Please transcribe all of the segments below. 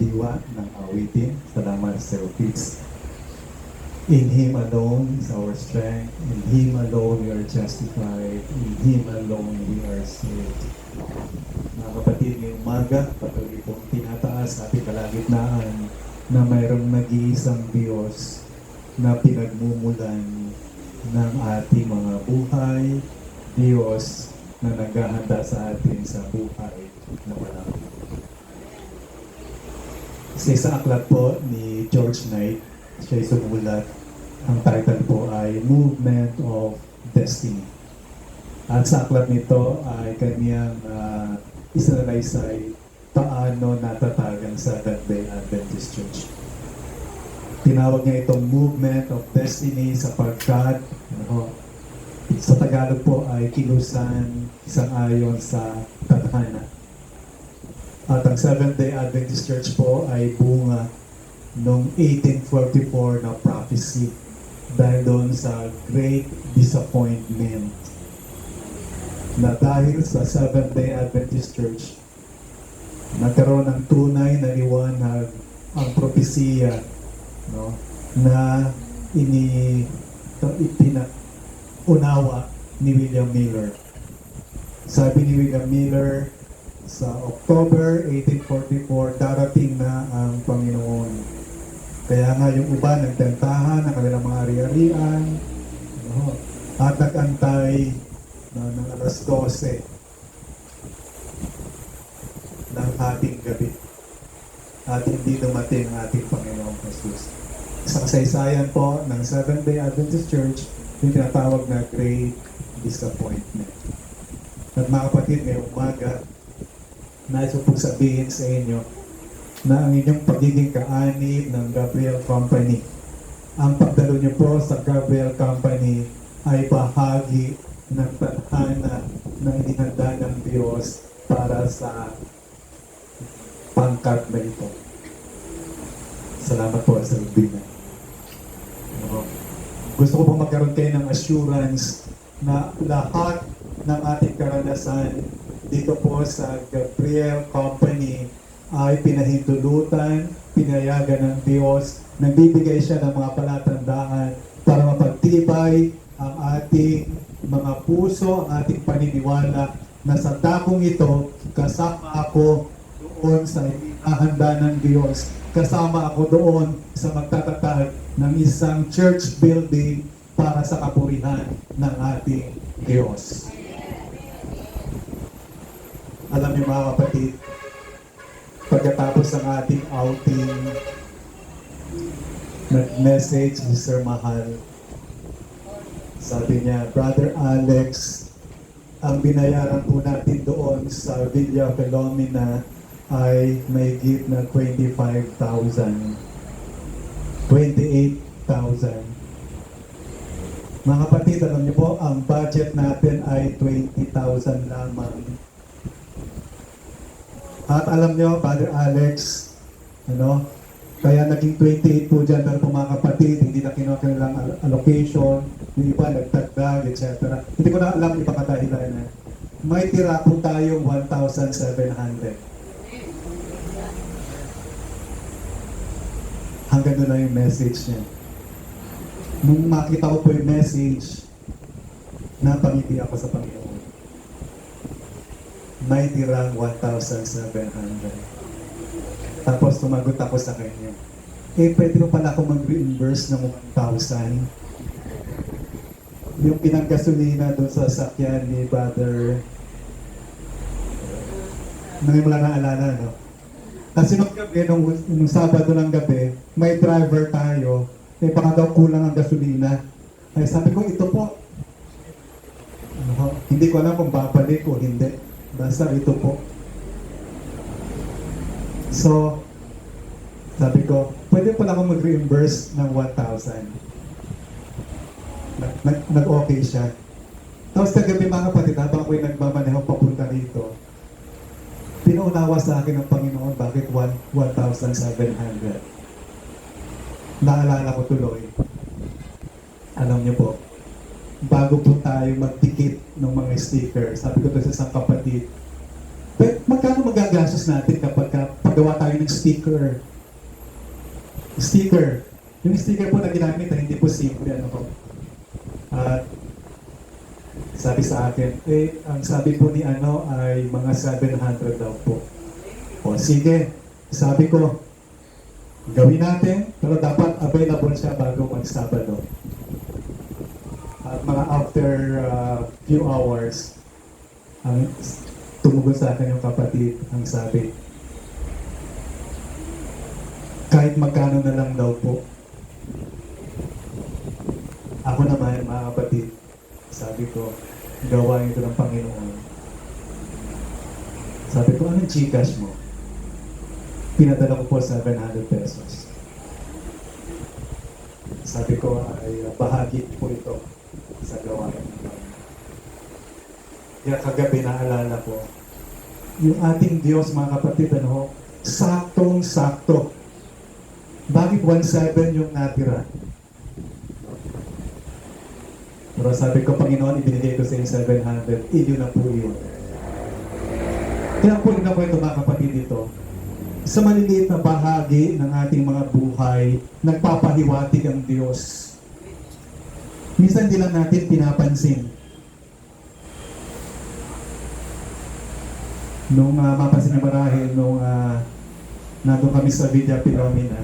diwa ng awitin. Salamat, Sir Fitz. In Him alone is our strength. In Him alone we are justified. In Him alone we are saved. Mga kapatid, ngayong umaga, patuloy pong tinataas sa ating kalagitnaan na mayroong nag-iisang Diyos na pinagmumulan ng ating mga buhay. Diyos na naghahanda sa atin sa buhay na walang hanggan. Sa isang aklat po ni George Knight, siya'y sumulat. Ang title po ay Movement of Destiny. At sa aklat nito ay kaniyang isinalaysay paano natatagan sa Seventh-day Adventist Church. Tinawag niya itong Movement of Destiny sapagkat sa Tagalog po ay kilusan sang-ayon sa tadhana. At ang Seventh-day Adventist Church po ay bunga noong 1844 na prophecy dahil doon sa Great Disappointment na dahil sa Seventh-day Adventist Church nagkaroon ng tunay na liwanag ang propesiya na unawa ni William Miller. Sabi ni William Miller, sa October 1844, darating na ang Panginoon. Kaya nga yung iba nagtentahan ng kanilang mga ari-arian at nag-antay ng alas 12 ng ating gabi. At hindi dumating ang ating Panginoong Jesus. Sa kasaysayan po ng Seventh-day Adventist Church, yung tinatawag na Great Disappointment. At mga kapatid, ngayong umaga, nais ko pong sabihin sa inyo na ang inyong pagiging kaanib ng Gabriel Company, ang pagdalo niyo po sa Gabriel Company ay bahagi ng tadhana na inihanda ng Diyos para sa pangkat na ito. Salamat po sa Biblia. Gusto ko pong magkaroon kayo ng assurance na lahat ng ating karanasan dito po sa Gabriel Company ay pinahintulutan, pinayagan ng Diyos, nagbibigay siya ng mga palatandaan para mapagtibay ang ating mga puso, ang ating paniniwala na sa dakong ito, kasama ako doon sa ihahanda ng Diyos. Kasama ako doon sa magtatatag ng isang church building para sa kapurihan ng ating Diyos. Alam niyo mga kapatid, pagkatapos ng ating outing, nag-message si Sir Mahal. Sabi niya, Brother Alex, ang binayaran po natin doon sa Villa Filomena ay may gift na 25,000. 28,000. Mga kapatid, alam niyo po, ang budget natin ay 20,000 lamang. At alam niyo, Brother Alex, kaya naging 28 po dyan, pero po mga kapatid, hindi na kinuha kanilang allocation, yung iba nagtagdag, etc. Hindi ko na alam iba kadahilan. May tira po tayong 1,700. Hanggang doon na yung message niya. Nung makita ko po yung message, napangiti ako sa Panginoon. May tirang 1,700. Tapos tumagot ako sa kanya. Pwede mo pala ako mag-reimburse ng 1,000. Yung pinanggasolina doon sa sakyan ni Brother, ngayon mo lang naalala, no? Kasi nung gabi, nung Sabado ng gabi, may driver tayo, baka daw kulang ang gasolina. Ay sabi ko, ito po. Hindi ko alam kung babalik o hindi. Basta ito po. So, sabi ko, pwede pala akong mag-reimburse ng 1,000. Nag-okay siya. Tapos kagabi mga kapatid, habang ako'y nagmamaneho papunta rito, pinaunawa sa akin ng Panginoon, bakit 1,700? Naalala ko tuloy. Alam niyo po, bago po tayo magtikit ng mga sticker, sabi ko to sa isang kapatid, magkano magagastos natin kapag paggawa tayo ng sticker? Sticker. Yung sticker po na ginamit ay hindi po simple. Ano po? At sabi sa akin, ang sabi po ni ano ay mga 700 daw po. O sige, sabi ko, gawin natin, pero dapat available siya bago mag-Sabado. At mga after few hours, ang tumugon sa akin yung kapatid, ang sabi, kahit magkano na lang daw po. Ako naman, mga kapatid, sabi ko, gawain ito ng Panginoon. Sabi ko, anong Gcash mo? Pinadala ko po 700 pesos. Sabi ko ay bahagi po ito sa gawain ng Panginoon. Kaya kagabi naalala ko, yung ating Diyos, mga kapatid, ano, saktong-sakto. Bakit 1.7 yung natira? Pero sabi ko, Panginoon, ibinigay ko sa yung 700, inyo na po yun. Kaya po rin ako ito, mga kapatid, dito. Sa maliliit na bahagi ng ating mga buhay, nagpapahiwatig ang Diyos. Minsan di lang natin pinapansin. Nung mapansin na marahil, nung nandun kami sa Villa Pilomena,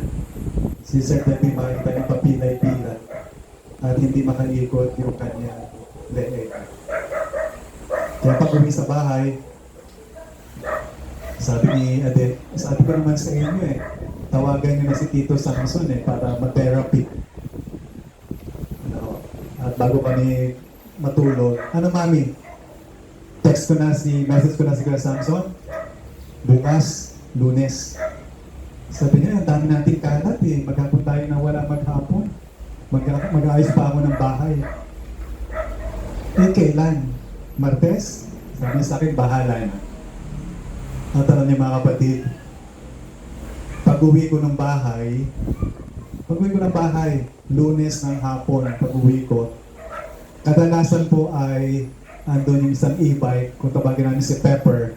si Sir Debbie makita yung papilay-pila at hindi makaikot yung kanya leeg. Kaya pag uwi sa bahay, sabi ni Ade, sabi ko naman sa inyo tawagan niyo na si Tito Samson para mag-therapy. Ano, at bago kami matulog, ano mami? Message ko na si Kuya Samson, bukas, Lunes. Sabi niya, ang dami nating kalat maghapon tayo na wala maghapon. Mag-aayos pa ako ng bahay. Kailan? Martes? Sabi niya sa akin, bahala na. At alam niyo mga kapatid, pag-uwi ko ng bahay, Lunes ng hapon, pag-uwi ko, kadalasan po ay andun yung isang e-bike, kung tawagin namin si Pepper,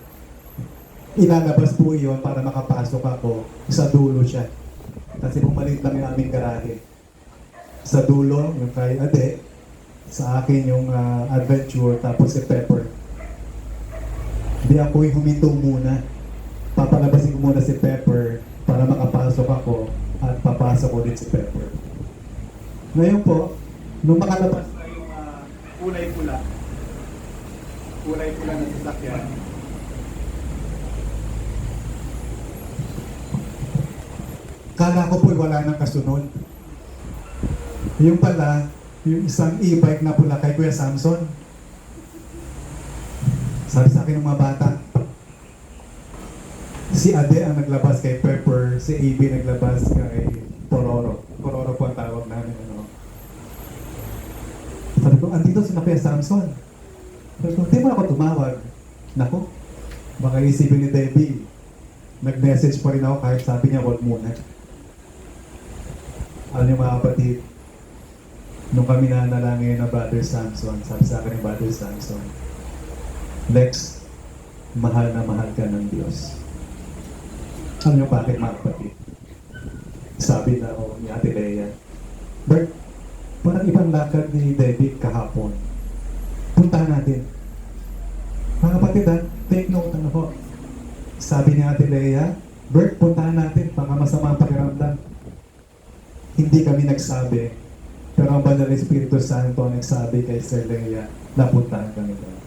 ilalabas po yun para makapasok ako, sa dulo siya. Kasi pumalit lang yung aming garahe. Sa dulo, yung kay Ade, sa akin yung adventure, tapos si Pepper. Hindi ako yung huminto muna. Papalabasin ko muna si Pepper para makapasok ako at papasok ko din si Pepper. Ngayon po, nung makalabas na yung kulay-pula na sasakyan, kala ko po wala nang kasunod. Yung pala, yung isang e-bike na pula kay Kuya Samson. Sabi sa akin ng mga bata, si Ade ang naglabas kay Pepper, si AB naglabas kay Pororo. Pororo po ang tawag namin. Ano. Sabi ko, andito si Kuya Samson. Sabi ko, di mo ako tumawag. Naku, baka isipin ni Debbie. Nag-message pa rin ako kahit sabi niya, wag muna. Alam niyo mga kapatid, nung kami nanalangin na Brother Samson, sabi sa akin ni Brother Samson, Lex, mahal na mahal ka ng Diyos. Alam niyo bakit mga kapatid? Sabi na ako ni Ate Lea, Bert, parang ibang lakad ni David kahapon. Puntahan natin. Mga kapatid, take note ano po. Sabi ni Ate Lea, Bert, puntahan natin, baka masama ang pakiramdam. Hindi kami nagsabi, pero ang Banal na Espiritu Santo nagsabi kay Sir Lea, napuntahan kami doon.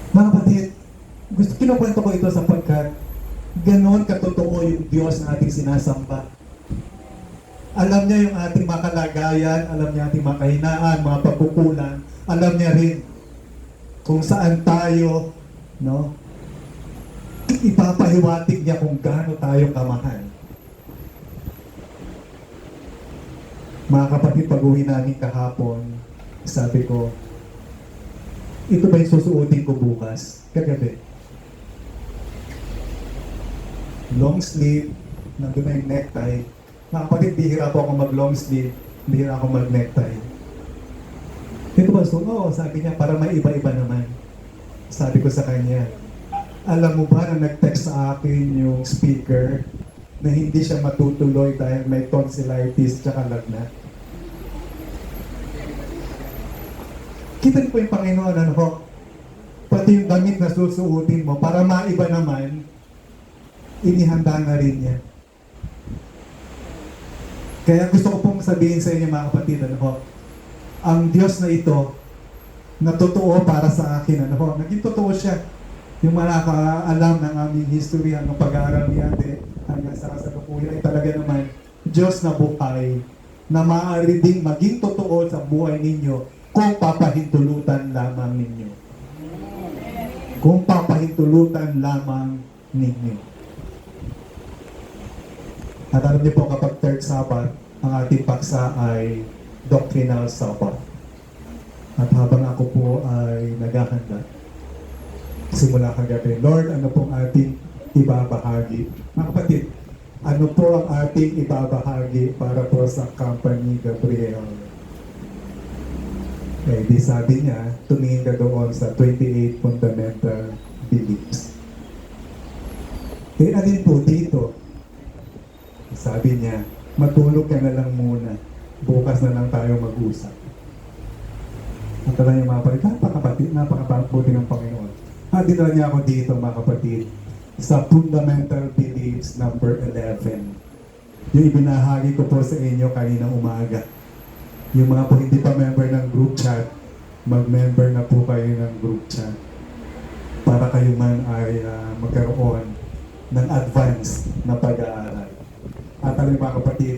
Mga kapatid, kinukwento ko ito sapagkat ganon katotoo yung Diyos na ating sinasamba. Alam niya yung ating mga kalagayan, alam niya ating mga kahinaan, mga pagkukulang, alam niya rin kung saan tayo, no? Ipapahiwatig niya kung gaano tayo kamahal. Mga kapatid, pag-uwi namin kahapon, sabi ko, ito ba yung susuotin ko bukas? Kagabi. Long sleeve, nandun na yung necktie. Mga kapatid, bihira po ako mag-long sleeve, bihira ako mag-necktie. Ito ba, sabi niya, para may iba-iba naman. Sabi ko sa kanya, Alam mo ba na nag-text sa akin yung speaker na hindi siya matutuloy dahil may tonsillitis tsaka lagnat? Kita niyo po yung Panginoon, ano ho? Pati yung damit na susuotin mo para maiba naman, inihanda na rin niya. Kaya gusto ko pong sabihin sa inyo mga kapatid, ano ho? Ang Diyos na ito, na totoo para sa akin, ano ho? Naging totoo siya. Yung nakakaalam ng aming history, hanggang pag-aaral ni Ate, hanggang sa kasalukuyan, ay talaga naman, Diyos na buhay, na maaari ding maging totoo sa buhay ninyo kung papahintulutan lamang ninyo. Kung papahintulutan lamang ninyo. At alam niyo po, kapag third Sabbath, ang ating paksa ay doctrinal Sabbath. At habang ako po ay naghahanda, simula kagabi, Lord, ano pong ating ibabahagi? Mga kapatid, ano po ang ating ibabahagi para po sa company Gabriel? Eh, di sabi niya, tumingin ka doon sa 28 fundamental beliefs. Eh, alin po dito? Sabi niya, matulog ka na lang muna. Bukas na lang tayo mag-usap. At alam niyo mga kapatid, napakabuti ng Panginoon. At dinala niya ako dito mga kapatid sa fundamental beliefs number 11. Yung ibinahagi ko po sa inyo kaninang umaga. Yung mga po hindi pa member ng group chat, mag-member na po kayo ng group chat para kayo man ay magkaroon ng advance na pag-aaral. At alam niyo mga kapatid,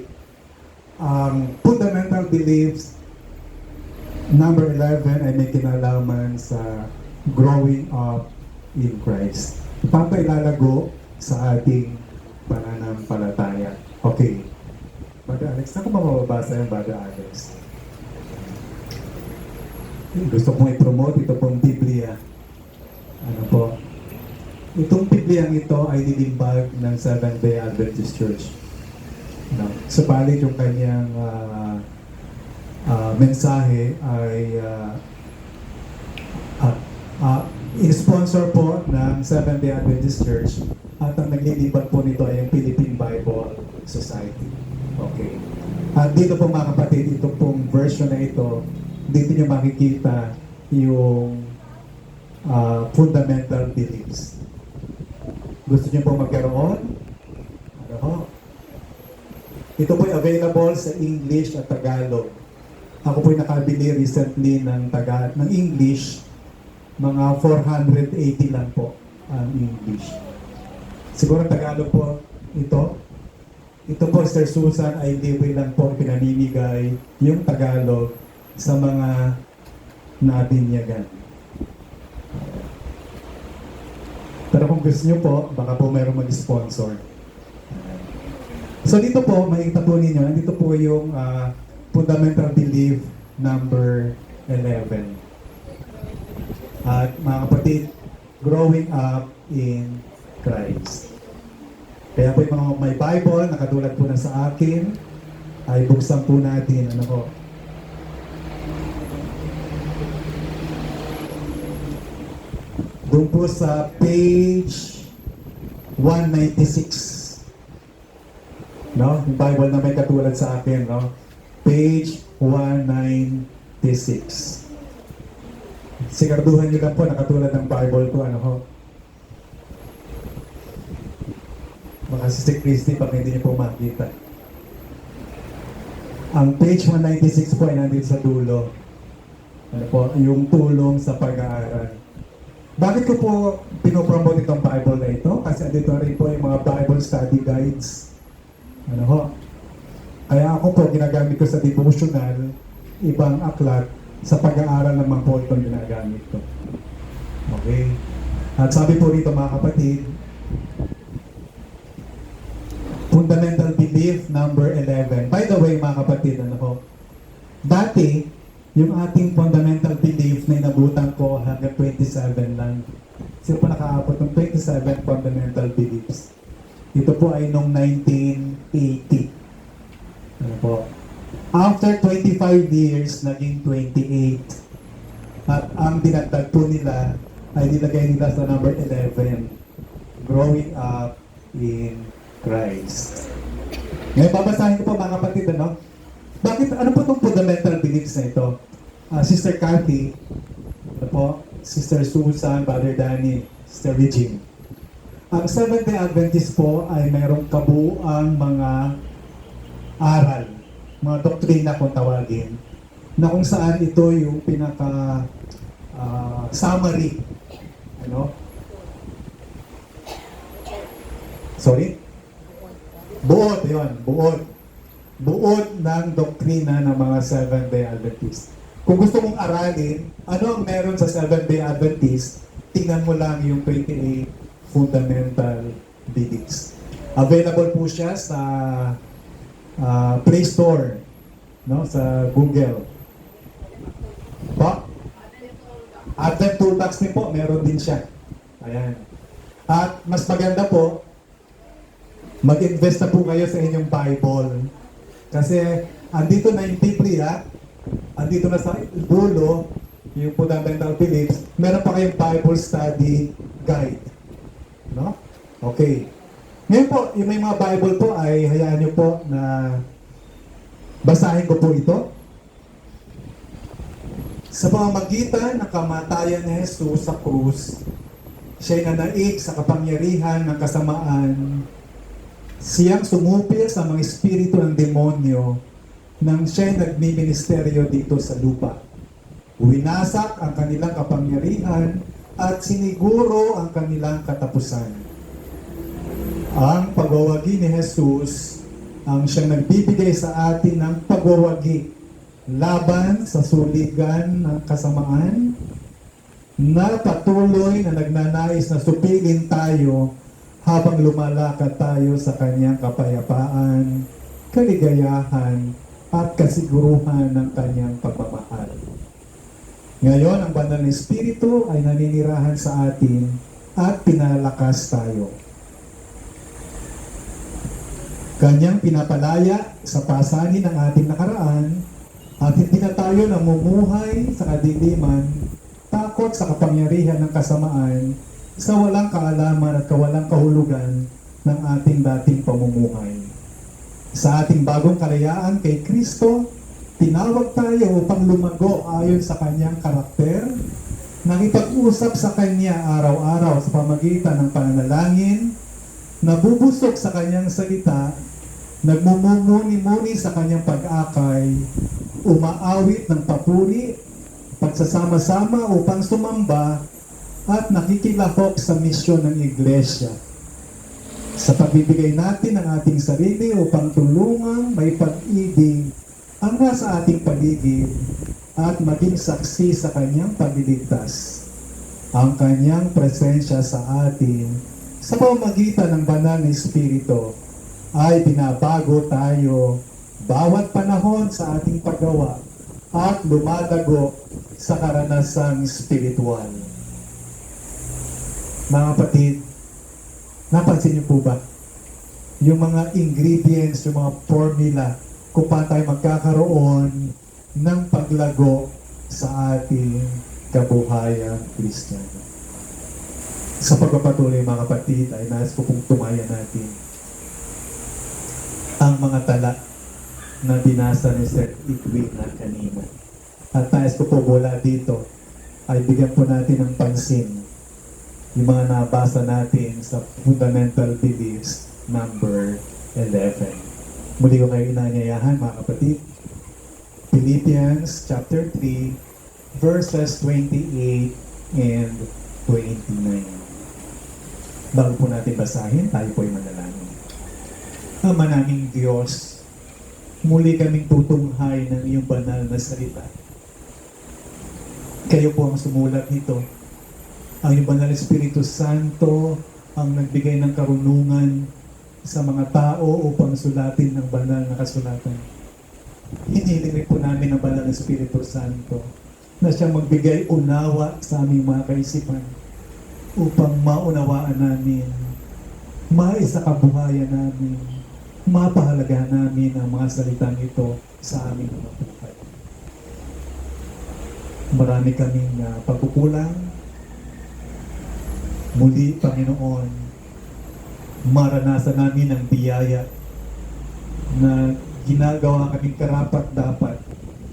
ang fundamental beliefs number 11 ay may kinalaman sa growing up in Christ. Pampailalago sa ating pananampalataya. Okay. Brother Alex, saan ko ba mababasa yung Brother Alex? Gusto kong i-promote ito pong Biblia. Ano po? Itong Biblia ito ay nilimbag ng Seventh-day Adventist Church. No? Subalit yung kanyang mensahe ay in-sponsor po ng Seventh-day Adventist Church at ang naglilibad po nito ay ang Philippine Bible Society. Okay. At dito po mga kapatid, ito pong version na ito, dito nyo makikita yung fundamental beliefs. Gusto nyo po magkaroon? Ano ho? Ito po ay available sa English at Tagalog. Ako po ay nakabili recently ng English, mga 480 lang po ang English. Siguro Tagalog po ito. Ito po, Sir Susan, ay libre lang po pinamimigay yung Tagalog sa mga nabinyagan. Pero kung gusto nyo po, baka po mayroong mag-sponsor. So dito po, makikita po ninyo, dito po yung fundamental belief number 11. At mga kapatid, growing up in Christ. Kaya po yung mga may Bible, nakatulad po na sa akin, ay buksan po natin, ano po. Doon po sa page 196. No? Yung Bible na may katulad sa akin, no? Page 196. Siguraduhan nyo lang po, nakatulad ng Bible ko, ano ho. Mga si Christy, baka hindi nyo po makita. Ang page 196 po ay nandito sa dulo. Ano po, yung tulong sa pag-aaral. Bakit ko po pinopromote itong Bible na ito? Kasi dito rin po yung mga Bible study guides. Ano ho? Kaya ako po, ginagamit ko sa devotional, ibang aklat, sa pag-aaral naman po itong ginagamit ko. Okay? At sabi po rito mga kapatid, fundamental belief number 11. By the way mga kapatid, ano po? Dati, yung ating fundamental belief na inabutan ko hanggang 27 lang. Sino po nakaabot ng 27 fundamental beliefs? Ito po ay noong 1980. Ano po? After 25 years, naging 28. At ang dinagdag po nila ay nilagay nila sa number 11, growing up in Christ. Ngayon, babasahin ko po mga kapatid, ano? Ano po itong fundamental beliefs na ito? Sister Cathy, ano po? Sister Susan, Brother Danny, Sister Regine. Ang Seventh-day Adventist po ay mayroong kabuuang mga aral, mga doktrina kung tawagin, na kung saan ito yung pinaka summary, ano? Sorry? Buod, yun, buod. Buod ng doktrina ng mga Seventh-day Adventist. Kung gusto mong aralin, ano ang meron sa Seventh-day Adventist, tingnan mo lang yung 28 fundamental beliefs. Available po siya sa Play Store, no, sa Google. Po? Advent Toolbox din po, meron din siya. Ayan. At mas maganda po, mag-invest na po kayo sa inyong Bible. Kasi andito na yung Biblia, andito na sa dulo, yung fundamental beliefs, meron pa kayong Bible study guide. No? Okay. Ngayon po, yung may mga Bible po ay hayaan nyo po na basahin ko po ito. Sa pamamagitan ng kamatayan ni Jesus sa krus, siya'y nanaig sa kapangyarihan ng kasamaan. Siyang sumupil sa mga espiritu ng demonyo nang siya'y nagmiministeryo dito sa lupa. Winasak ang kanilang kapangyarihan at siniguro ang kanilang katapusan. Ang pagwawagi ni Jesus ang siyang nagbibigay sa atin ng pagwawagi laban sa suligan ng kasamaan na patuloy na nagnanais na supilin tayo habang lumalakad tayo sa kanyang kapayapaan, kaligayahan, at kasiguruhan ng kanyang pagmamahal. Ngayon, ang banal na Espiritu ay naninirahan sa atin at pinalakas tayo. Kanyang pinapalaya sa pasanin ng ating nakaraan at hindi na tayo namumuhay sa kadiliman, takot sa kapangyarihan ng kasamaan, sa walang kaalaman at kawalang kahulugan ng ating dating pamumuhay. Sa ating bagong kalayaan kay Kristo, tinawag tayo upang lumago ayon sa kanyang karakter, nakipag-usap sa kanya araw-araw sa pamagitan ng pananalangin, nabubusog sa kanyang salita, nagmumuni-muni sa kanyang pag-akay, umaawit ng papuri, pagsasama-sama upang sumamba, at nakikilahok sa misyon ng Iglesia. Sa pagbibigay natin ng ating sarili upang tulungang may pag-ibig ang nasa ating paligid at maging saksi sa kanyang pagliligtas. Ang kanyang presensya sa atin sa pamamagitan ng banal na Espiritu ay binabago tayo bawat panahon sa ating paggawa at lumadago sa karanasang spiritual. Mga kapatid, napansin niyo po ba? Yung mga ingredients, yung mga formula, kung paano tayo magkakaroon ng paglago sa ating kabuhayan Kristiyano. Sa pagpapatuloy mga kapatid, ay nais ko pong tumayan natin ang mga tala na binasa ni Sir Edwin na kanina. At nais ko po mula dito, ay bigyan po natin ng pansin yung mga nabasa natin sa Fundamental Beliefs number 11. Muli ko kayo inanyayahan mga kapatid. Philippians chapter 3 verses 28 and 29. Bago po natin basahin, tayo po ay manalangin. Ama naming Diyos, muli kaming tutunghay ng iyong banal na salita. Kayo po ang sumulat nito. Ang iyong banal Espiritu Santo ang nagbigay ng karunungan sa mga tao upang sulatin ng banal na kasulatan. Hinihiling rin po namin ang banal na Espiritu Santo na siyang magbigay unawa sa aming mga kaisipan upang maunawaan namin, maisakabuhayan namin, mapahalaga namin ang mga salitang ito sa aming mga buhay. Marami kaming pagkukulang, Muli, Panginoon, maranasan namin ang biyaya na ginagawa kaming karapat-dapat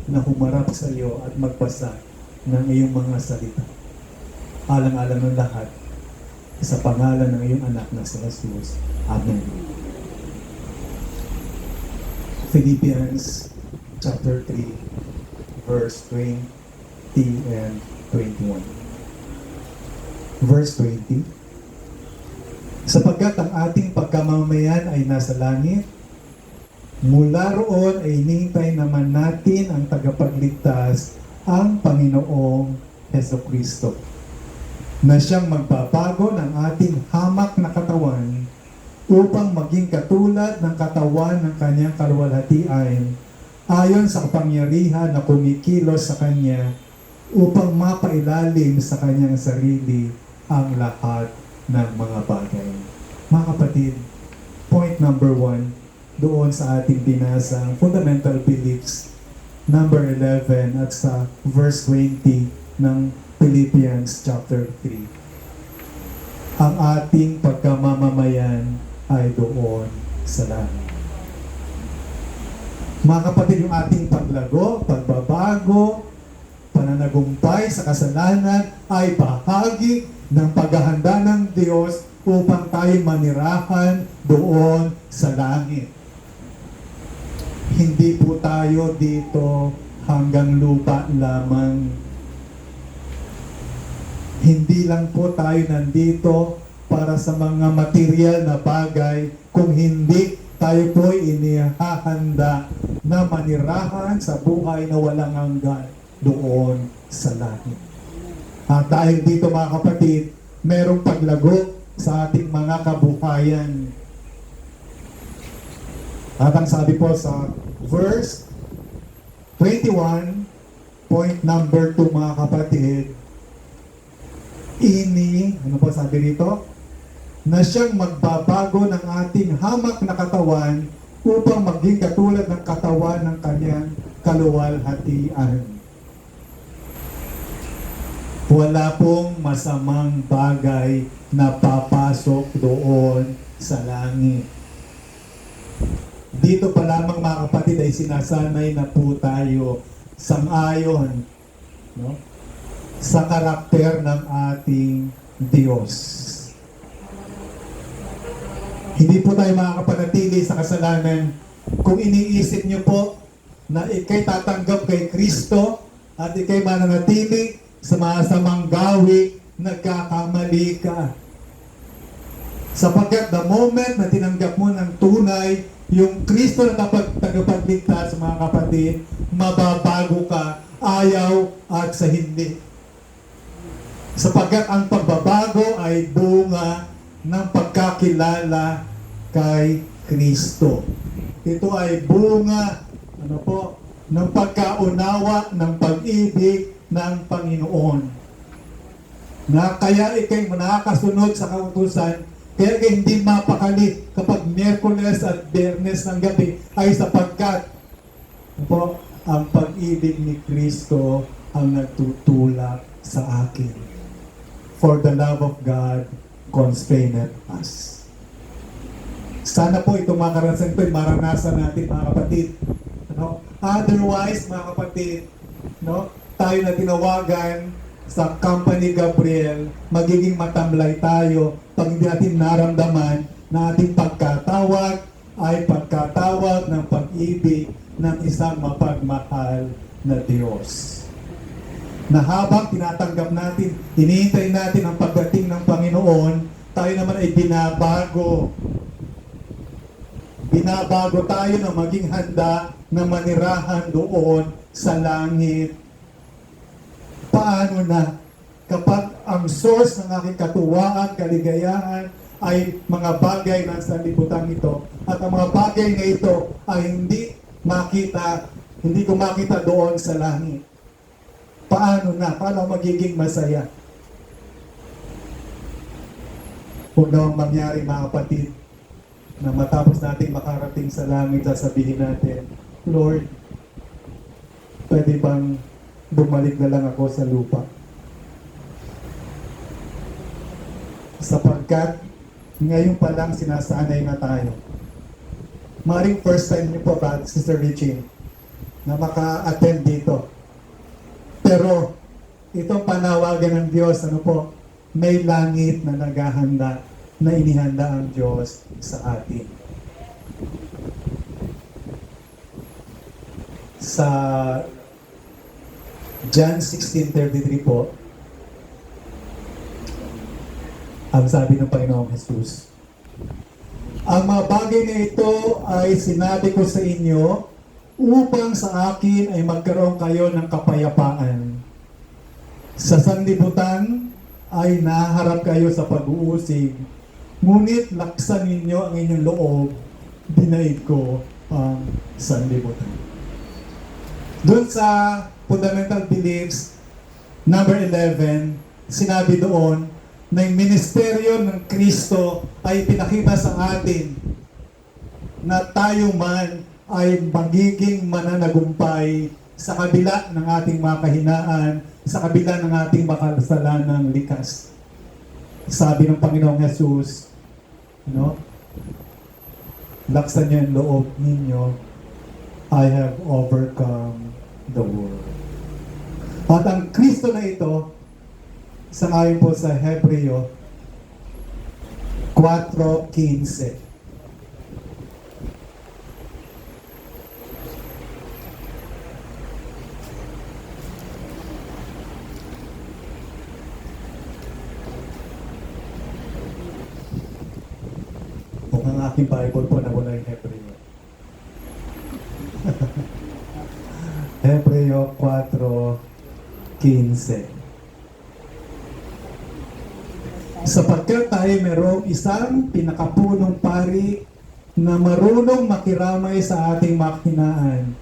na humarap sa iyo at magbasa ng iyong mga salita. Alang-alang ng lahat, sa pangalan ng iyong anak na si Jesus. Amen. Philippians chapter 3, verse 20 and 21. Verse 20, sapagkat ang ating pagkamamayan ay nasa langit, mula roon ay hinihintay naman natin ang tagapagligtas, ang Panginoong Hesukristo, na siyang magbabago ng ating hamak na katawan upang maging katulad ng katawan ng kanyang kaluwalhatian ayon sa kapangyarihan na kumikilos sa kanya upang mapailalim sa kanyang sarili ang lahat ng mga bagay. Mga kapatid, point number 1 doon sa ating binasang fundamental beliefs number 11 at sa verse 20 ng Philippians chapter 3. Ang ating pagkamamamayan ay doon sa langit. Mga kapatid, yung ating paglago, pagbabago, pananagumpay sa kasalanan ay bahagi ng paghahanda ng Diyos upang tayo manirahan doon sa langit. Hindi po tayo dito hanggang lupa lamang. Hindi lang po tayo nandito para sa mga material na bagay, kung hindi tayo po inihahanda na manirahan sa buhay na walang hanggan doon sa langit. At dahil dito mga kapatid, merong paglago sa ating mga kabuhayan. At ang sabi po sa verse 21, point number 2 mga kapatid, ano po sabi rito? Na siyang magbabago ng ating hamak na katawan upang maging katulad ng katawan ng kanyang kaluwalhatian. Wala pong masamang bagay na papasok doon sa langit. Dito pa lamang mga kapatid ay sinasanay na po tayo sang-ayon, no, sa karakter ng ating Diyos. Hindi po tayo makakapanatili sa kasalanan kung iniisip niyo po na ikay tatanggap kay Kristo at ikay mananatili sa masamang gawi, nagkakamali ka. Sapagkat the moment na tinanggap mo ng tunay yung Kristo na tagapagligtas, mga kapatid, mababago ka, ayaw at sa hindi. Sapagkat ang pagbabago ay bunga ng pagkakilala kay Kristo. Ito ay bunga, ng pagkaunawa ng pag-ibig ng Panginoon. Na kaya ikay nakakasunod sa kautusan, kaya ikay hindi mapakali kapag Miyerkules at Biyernes ng gabi ay sapagkat ang pag-ibig ni Kristo ang nagtutulak sa akin. For the love of God constraineth us. Sana po itong mga karanasan ito ay maranasan natin mga kapatid. Otherwise, mga kapatid, tayo na tinawagan sa Company Gabriel, magiging matamlay tayo pag hindi natin naramdaman na ating pagkatawag ay pagkatawag ng pag-ibig ng isang mapagmahal na Diyos. Na habang tinatanggap natin, hinihintay natin ang pagdating ng Panginoon, tayo naman ay binabago. Binabago tayo na maging handa na manirahan doon sa langit. Paano na kapag ang source ng aking katuwaan, kaligayahan ay mga bagay na sa libutan ito at ang mga bagay na ito ay hindi ko makita doon sa langit? Paano magiging masaya? Huwag naman mangyari mga kapatid na matapos natin makarating sa langit, sasabihin natin, Lord, pwede bang bumalik na lang ako sa lupa? sapagkat ngayon pa lang sinasanay na tayo. Maring first time niyo po ba, Sister Richie, na maka-attend dito. Pero itong panawagan ng Diyos, ano po, may langit na naghahanda, na inihanda ang Diyos sa atin. Sa John 16:33 po, ang sabi ng Panginoong Jesus, ang mga bagay na ito ay sinabi ko sa inyo upang sa akin ay magkaroon kayo ng kapayapaan. Sa sanlibutan ay naharap kayo sa pag-uusig, ngunit laksan ninyo ang inyong loob, dinaig ko ang sanlibutan. Doon sa fundamental beliefs, number 11, sinabi doon na yung ministeryo ng Kristo ay pinakita sa atin na tayo man ay magiging mananagumpay sa kabila ng ating mga kahinaan, sa kabila ng ating makasalanang likas. Sabi ng Panginoong Jesus, laksan niyo ang loob ninyo, I have overcome the world. At ang Kristo na ito, sangayon po sa Hebreo 4:15. Mukhang aking Bible po na wala yung Hebreo. Hebreo 4:15. Sapagkat tayo merong isang pinakapunong pari na marunong makiramay sa ating makinaan,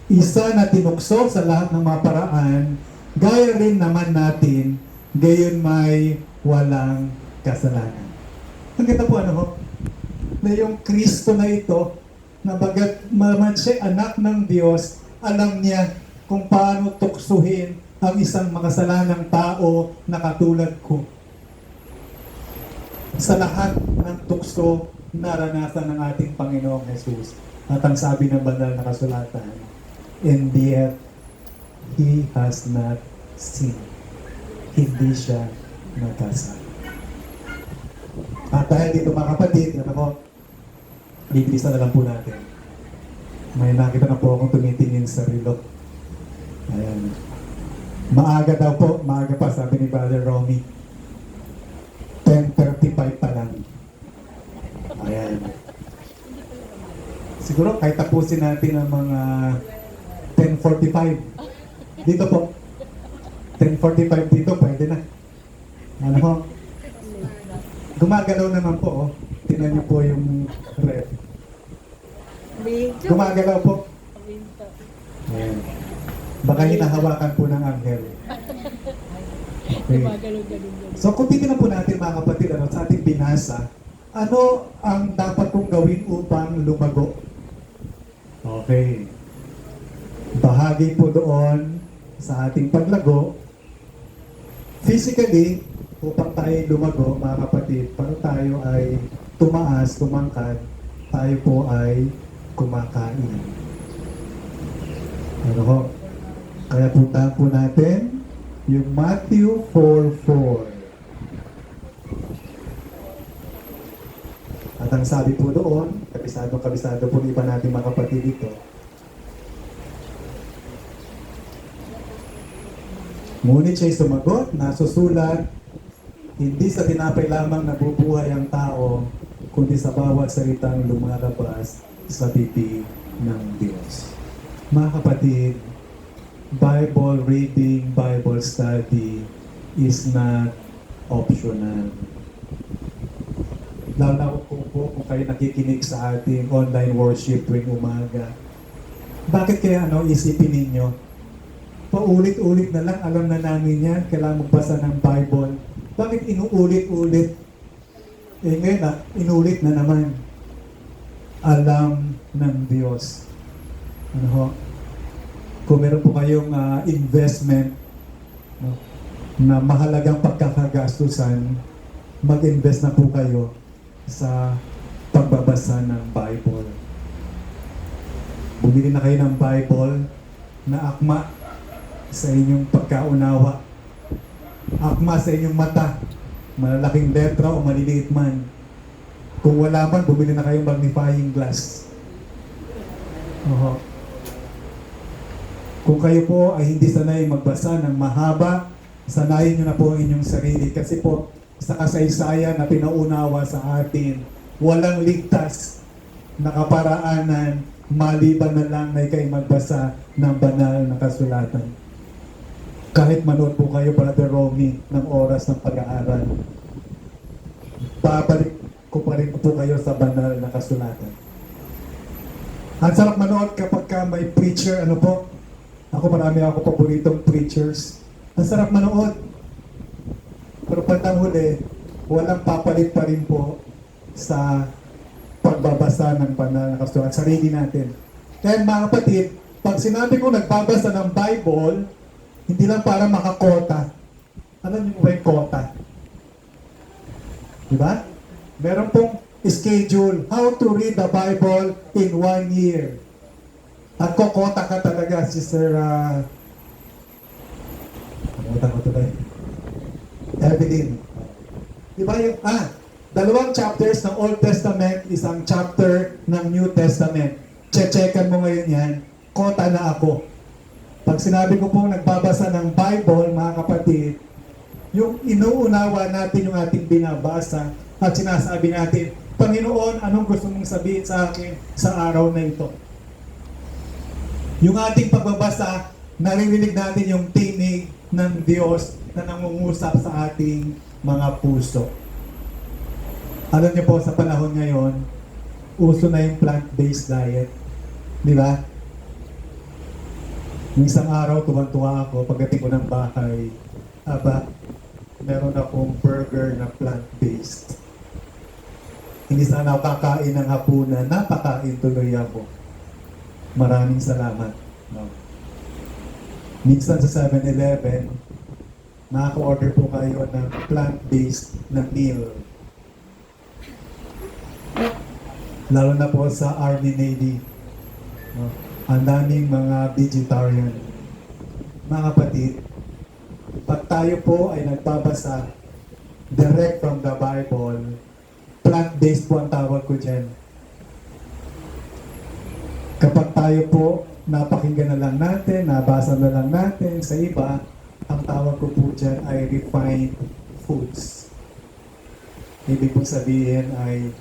isa na tinukso sa lahat ng mga paraan, gaya rin naman natin, gayon may walang kasalanan. Nakita po ano ho? Na yung Kristo na ito, na bagat maman siya anak ng Diyos, alam niya kung paano tuksuhin ang isang makasalanang tao na katulad ko. Sa lahat ng tukso, naranasan ng ating Panginoong Jesus. At ang sabi ng banal na kasulatan, and yet, He has not sinned. Hindi siya nagkasala. At dahil dito mga kapatid, bibilisan na lang po natin. May nakita na po akong tumitingin sa relo. Ayan. Maaga daw po, maaga pa, sabi ni Brother Romy. 10:35 pa lang. Ayan. Siguro kahit tapusin natin ang mga 10:45. Dito po. 10:45 dito, pwede na. Ano ho? Gumagalaw naman po, oh. Tingnan niyo po yung ref. Gumagalaw po. Ayan. Baka hinahawakan po ng anghel. Okay. So kung titignan po natin mga kapatid, sa ating binasa, ano ang dapat kong gawin upang lumago? Okay. Bahagi po doon sa ating paglago, physically, upang tayo lumago, mga kapatid, para tayo ay tumaas, tumangkad, tayo po ay kumakain. Ano ho? Kaya puntahan po natin yung Matthew 4:4. At ang sabi po doon, kabisado po ng iba nating mga kapatid dito, ngunit siya'y sumagot, nasusulat, hindi sa tinapay lamang nabubuhay ang tao, kundi sa bawat salitang lumalabas sa bibig ng Diyos. Mga kapatid, Bible reading, Bible study is not optional. Lalo na kung kayo nakikinig sa ating online worship tuwing umaga. Bakit kaya isipin ninyo? Paulit-ulit na lang, alam na namin yan, kailangan magbasa ng Bible. Bakit inuulit-ulit? Ngayon inulit na naman. Alam ng Diyos. Ano ho? Kung meron po kayong investment na mahalagang pagkakagastusan, mag-invest na po kayo sa pagbabasa ng Bible. Bumili na kayo ng Bible na akma sa inyong pagkaunawa. Akma sa inyong mata. Malalaking letra o maliliit man. Kung wala man, bumili na kayong magnifying glass. Oho. Kung kayo po ay hindi sanay magbasa ng mahaba, sanayin nyo na po ang inyong sarili. Kasi po, sa kasaysayan na pinaunawa sa atin, walang ligtas na kaparaanan maliban na lang na ikay magbasa ng banal na kasulatan. Kahit manood po kayo, Brother Romy, ng oras ng pag-aaral, babalik ko pa rin po kayo sa banal na kasulatan. Ang sarap manood kapag ka may preacher, ano po? Marami ako paboritong preachers. Ang sarap manood. Pero pagtang huli, walang papalit pa rin po sa pagbabasa ng banal na kasulatan. Sarili natin. Kaya mga kapatid, pag sinabi ko nagbabasa ng Bible, hindi lang para makakota. Alam niyo ba yung kota? Diba? Meron pong schedule, how to read the Bible in 1 year. At kokota ka talaga, Sister, kalimutan ko tuloy. Evelyn. Diba yung, dalawang chapters ng Old Testament, isang chapter ng New Testament. Che-checkan mo ngayon yan, kota na ako. Pag sinabi ko pong nagbabasa ng Bible, mga kapatid, yung inuunawa natin yung ating binabasa at sinasabi natin, Panginoon, anong gusto mong sabihin sa akin sa araw na ito? Yung ating pagbabasa, naririnig natin yung tinig ng Diyos na nangungusap sa ating mga puso. Alam niyo po, sa panahon ngayon, uso na yung plant-based diet. Di ba? Yung isang araw, tuwang-tuwa ako, pagdating ko ng bahay, meron akong burger na plant-based. Hindi sana ako kakain ng hapunan, napakain tuloy ako. Maraming salamat. No? Minsan sa 7-Eleven, nakaka-order po kayo ng plant-based na meal. Lalo na po sa Army Navy. No? Ang daming mga vegetarian. Mga kapatid, pag tayo po ay nagbabasa direct from the Bible, plant-based po ang tawag ko dyan. Kapag tayo po napakinggan na lang natin, nabasa na lang natin sa iba, ang tawag ko po dyan ay refined foods. Ibig po sabihin ay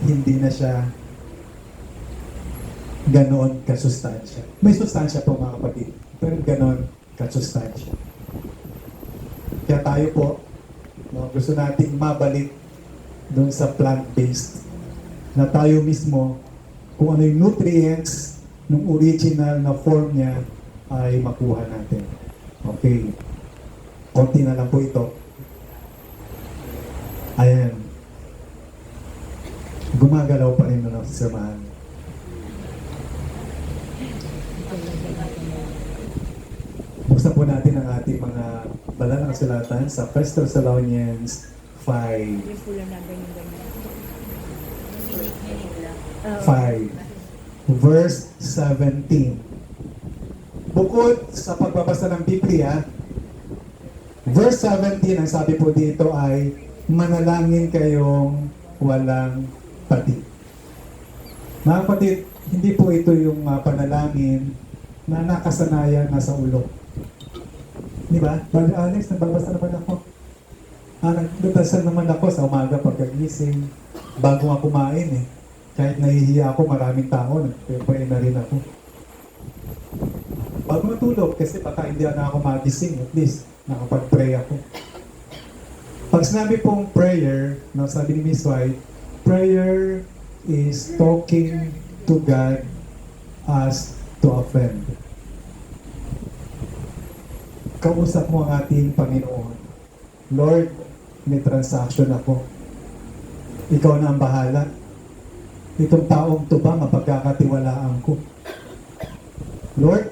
hindi na siya ganoon kasustansya. May sustansya po mga kapatid, pero ganoon kasustansya. Kaya tayo po, gusto nating mabalik doon sa plant-based na tayo mismo kung ano yung nutrients ng original na form niya ay makuha natin. Okay. Konti na lang po ito. Ayan. Gumagalaw pa rin na samahan. Buksan po natin ang ating mga banal na kasulatan sa 1 Thessalonians 5. 5, verse 17. Bukod sa pagbabasa ng Biblia, verse 17, ang sabi po dito ay, manalangin kayong walang pati. Mga kapatid, hindi po ito yung panalangin na nakasanayan na sa ulo. Di ba? Brother Alex, nagbabasa naman ako. Nagdasal naman ako sa umaga pagkagising, bago nga kumain eh. Kahit nahihiya ako, maraming tao, nagpapay na rin ako. Bago matulog, kasi baka hindi na ako magising, at least nakapag-pray ako. Pag sinabi pong prayer, sabi ni Miss White, prayer is talking to God as to a friend. Kausap mo ang ating Panginoon. Lord, may transaction ako. Ikaw na ang bahala. Itong taong to ba mapagkakatiwalaan ko? Lord,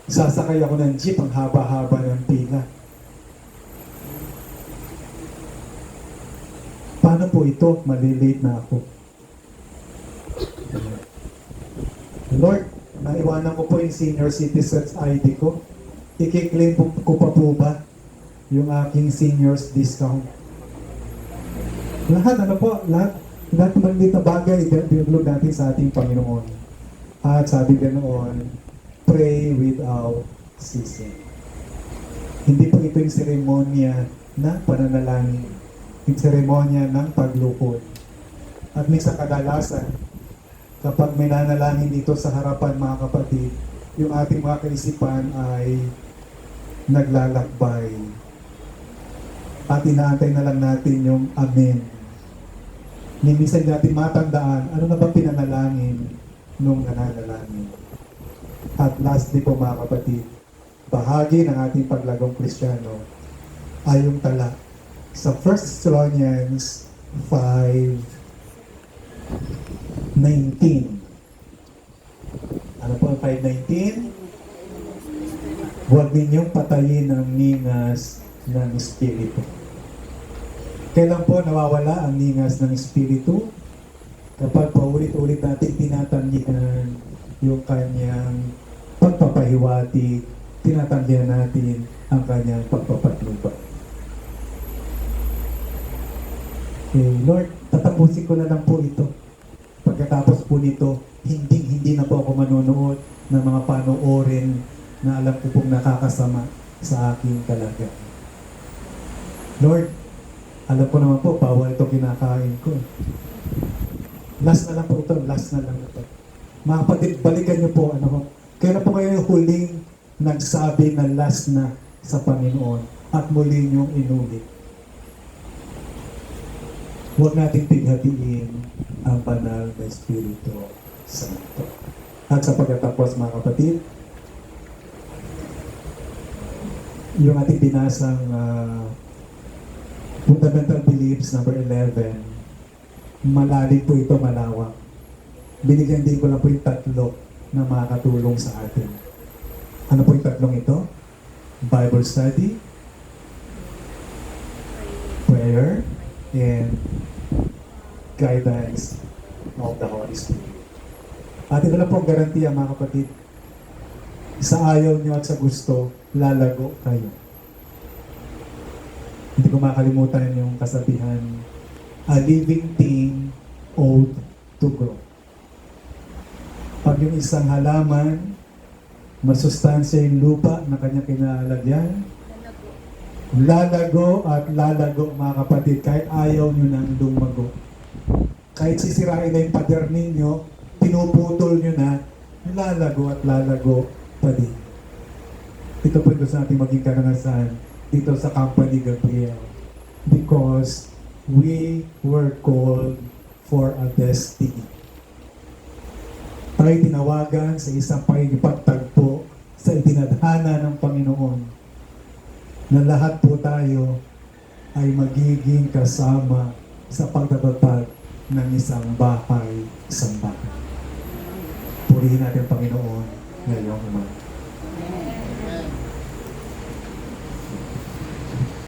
sasakay ako ng jeep, ang haba-haba ng pila. lang po ito, malilate na ako. Lord, naiwanan ko po yung senior citizens ID ko. I-claim ko pa po ba yung aking seniors discount? Lahat, ano po, lahat ng maliit na bagay, i-upload natin sa ating Panginoon. At sabi ganoon, pray without ceasing. Hindi po ito yung seremonya ng pananalangin, yung seremonya ng paglukod. At minsan kadalasan, kapag may nanalangin dito sa harapan mga kapatid, yung ating mga kaisipan ay naglalakbay. At inaantay na lang natin yung amen. Minsan natin matandaan, ano na ba pinanalangin nung nananalangin. At lastly po mga kapatid, bahagi ng ating paglagong Kristiyano ay yung tala sa 1 Thessalonians 5:19. Ano po ang 5:19? Huwag ninyong patayin ang ningas ng Espiritu. Kailan po nawawala ang ningas ng Espiritu? Kapag paulit-ulit natin tinatanggihan yung kanyang pagpapahiwati, tinatanggihan natin ang kanyang pagpapatnubay. Okay, Lord, tatapusin ko na lang po ito. Pagkatapos po nito, hindi na po ako manonood ng mga panoorin na alam ko pong nakakasama sa aking kalagayan. Lord, alam ko naman po, bawal ito kinakain ko. Last na lang po ito, last na lang ito. Mga kapatid, balikan niyo po, kailan po kayo huling nagsabi na last na sa Panginoon at muli niyong inulit? Huwag natin tighatiin ang banal na Espiritu Santo. At sa pagkatapos mga kapatid, yung ating binasang fundamental beliefs number 11, malalim po ito, malawak. Binigyan din ko lang po yung tatlo na makakatulong sa atin. Ano po yung tatlong ito? Bible study, prayer, and guidance of the Holy Spirit. At ito lang po ang garantiya mga kapatid. Sa ayaw nyo at sa gusto, lalago kayo. Hindi ko makalimutan yung kasabihan, a living thing ought to grow. Pag yung isang halaman, masustansya yung lupa na kanyang kinalagyan, lalago at lalago mga kapatid, kahit ayaw nyo nang lumago. Kahit sisirain na yung pader ninyo, pinuputol nyo na, lalago at lalago pa din. Ito po gusto natin maging karanasan dito sa Company Gabriel. Because we were called for a destiny. Tayo tinawagan sa isang pagtagpo sa itinadhana ng Panginoon na lahat po tayo ay magiging kasama sa pagtatatag ng isang bahay-sambahan. Purihin natin ang Panginoon ngayong umaga.